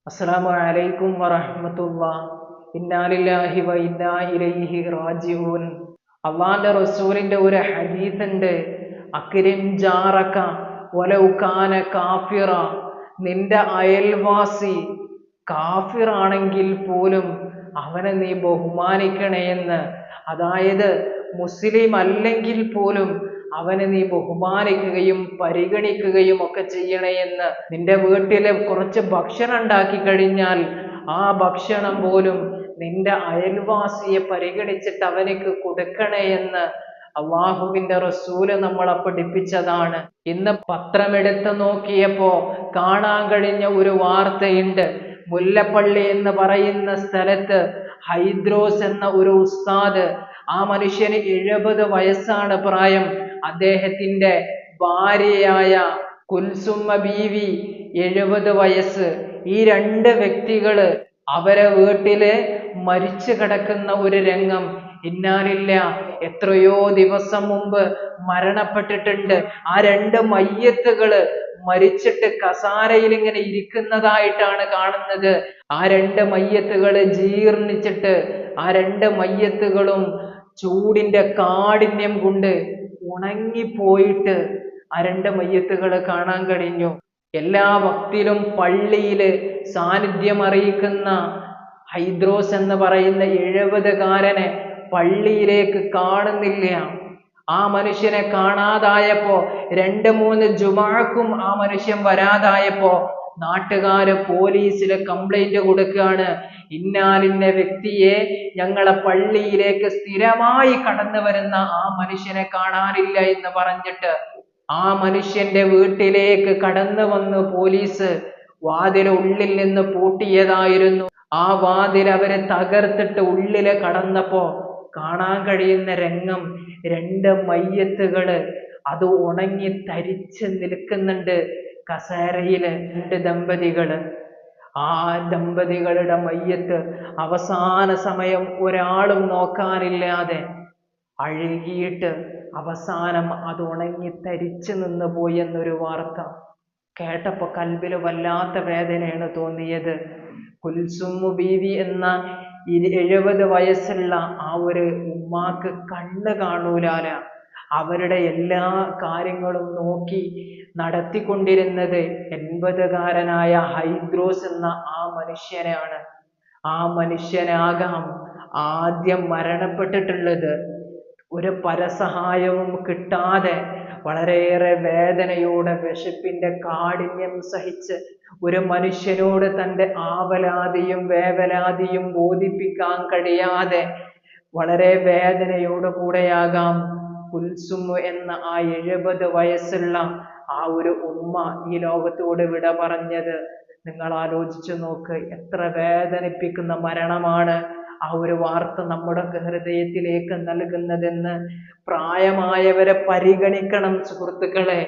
അസ്സലാമു അലൈക്കും വറഹ്മത്തുള്ളാഹ്. ഇന്നാ ലില്ലാഹി വ ഇന്നാ ഇലൈഹി റാജിഊൻ. അള്ളാന്റെ റസൂലിന്റെ ഒരു ഹദീസ് ഉണ്ട്. അക്രിം ജാറക വലൗ കാന കാഫിറ. നിന്റെ അയൽവാസി കാഫിറാണെങ്കിൽ പോലും അവനെ നീ ബഹുമാനിക്കണേ എന്ന്. അതായത് മുസ്ലിം അല്ലെങ്കിൽ പോലും അവനെ നീ ബഹുമാനിക്കുകയും പരിഗണിക്കുകയും ഒക്കെ ചെയ്യണേ എന്ന്. നിന്റെ വീട്ടിലെ കുറച്ച് ഭക്ഷണം ഉണ്ടാക്കി കഴിഞ്ഞാൽ ആ ഭക്ഷണം പോലും നിന്റെ അയൽവാസിയെ പരിഗണിച്ചിട്ട് അവനക്ക് കൊടുക്കണേ എന്ന് അള്ളാഹുവിന്റെ റസൂല് നമ്മളെ പഠിപ്പിച്ചതാണ്. ഇന്ന് പത്രമെടുത്ത് നോക്കിയപ്പോ കാണാൻ കഴിഞ്ഞ ഒരു വാർത്തയുണ്ട്. മുല്ലപ്പള്ളി എന്ന് പറയുന്ന സ്ഥലത്ത് ഹൈദ്രോസ് എന്ന ഒരു ഉസ്താദ്, ആ മനുഷ്യന് 70 വയസ്സാണ് പ്രായം. അദ്ദേഹത്തിന്റെ ഭാര്യയായ കുൽസുമ്മ ബീവി 70 വയസ്സ്. ഈ രണ്ട് വ്യക്തികള് അവരെ വീട്ടില് മരിച്ചു കിടക്കുന്ന ഒരു രംഗം. ഇന്നാലില്ല, എത്രയോ ദിവസം മുമ്പ് മരണപ്പെട്ടിട്ടുണ്ട്. ആ രണ്ട് മയ്യത്തുകള് മരിച്ചിട്ട് കസാരയിൽ ഇങ്ങനെ ഇരിക്കുന്നതായിട്ടാണ് കാണുന്നത്. ആ രണ്ട് മയ്യത്തുകള് ജീർണിച്ചിട്ട് ആ രണ്ട് മയ്യത്തുകളും ചൂടിന്റെ കാഠിന്യം കൊണ്ട് ഉണങ്ങിപ്പോയിട്ട് ആ രണ്ട് മയ്യത്തുകള് കാണാൻ കഴിഞ്ഞു. എല്ലാ വക്തിലും പള്ളിയില് സാന്നിധ്യം അറിയിക്കുന്ന ഹൈദ്രോസ് എന്ന് പറയുന്ന 70-കാരനെ പള്ളിയിലേക്ക് കാണുന്നില്ല. ആ മനുഷ്യനെ കാണാതായപ്പോ 2-3 ജുമാക്കും ആ മനുഷ്യൻ വരാതായപ്പോ നാട്ടുകാര് പോലീസില് കംപ്ലൈന്റ് കൊടുക്കുകയാണ്. ഇന്നാലിന്ന വ്യക്തിയെ ഞങ്ങളെ പള്ളിയിലേക്ക് സ്ഥിരമായി കടന്നു വരുന്ന ആ മനുഷ്യനെ കാണാനില്ല എന്ന് പറഞ്ഞിട്ട് ആ മനുഷ്യന്റെ വീട്ടിലേക്ക് കടന്നു വന്ന് പോലീസ് വാതിൽ ഉള്ളിൽ നിന്ന് പൂട്ടിയതായിരുന്നു. ആ വാതിൽ അവര് തകർത്തിട്ട് ഉള്ളില് കടന്നപ്പോ കാണാൻ കഴിയുന്ന രംഗം, രണ്ട് മയ്യത്തുകള് അത് ഉണങ്ങി തരിച്ച് നിൽക്കുന്നുണ്ട് കസേരയില്. രണ്ട് ദമ്പതികള്, ആ ദമ്പതികളുടെ മയ്യത്ത് അവസാന സമയം ഒരാളും നോക്കാനില്ലാതെ അഴുകിയിട്ട് അവസാനം അത് ഉണങ്ങി തരിച്ചു നിന്ന് പോയി എന്നൊരു വാർത്ത കേട്ടപ്പോ കൽബില് വല്ലാത്ത വേദനയാണ് തോന്നിയത്. കുൽസുമ്മു ബീവി എന്ന 70 വയസ്സുള്ള ആ ഒരു ഉമ്മാക്ക് കണ്ണ് കാണൂലാല. അവരുടെ എല്ലാ കാര്യങ്ങളും നോക്കി നടത്തിക്കൊണ്ടിരുന്നത് 80-കാരനായ ഹൈദ്രോസ് എന്ന ആ മനുഷ്യനാണ്. ആ മനുഷ്യനാകാം ആദ്യം മരണപ്പെട്ടിട്ടുള്ളത്. ഒരു പരസഹായവും കിട്ടാതെ വളരെയേറെ വേദനയോടെ വിശപ്പിന്റെ കാഠിന്യം സഹിച്ച് ഒരു മനുഷ്യനോട് തൻ്റെ ആവലാതിയും വേവലാതിയും ബോധിപ്പിക്കാൻ കഴിയാതെ വളരെ വേദനയോട് കൂടെയാകാം കുൽസുമു എന്ന ആ 70 വയസ്സുള്ള ആ ഒരു ഉമ്മ ഈ ലോകത്തോട് വിട പറഞ്ഞത്. നിങ്ങൾ ആലോചിച്ചു നോക്ക്, എത്ര വേദനിപ്പിക്കുന്ന മരണമാണ് ആ ഒരു വാർത്ത നമ്മുടെ ഹൃദയത്തിലേക്ക് നൽകുന്നതെന്ന്. പ്രായമായവരെ പരിഗണിക്കണം സുഹൃത്തുക്കളെ.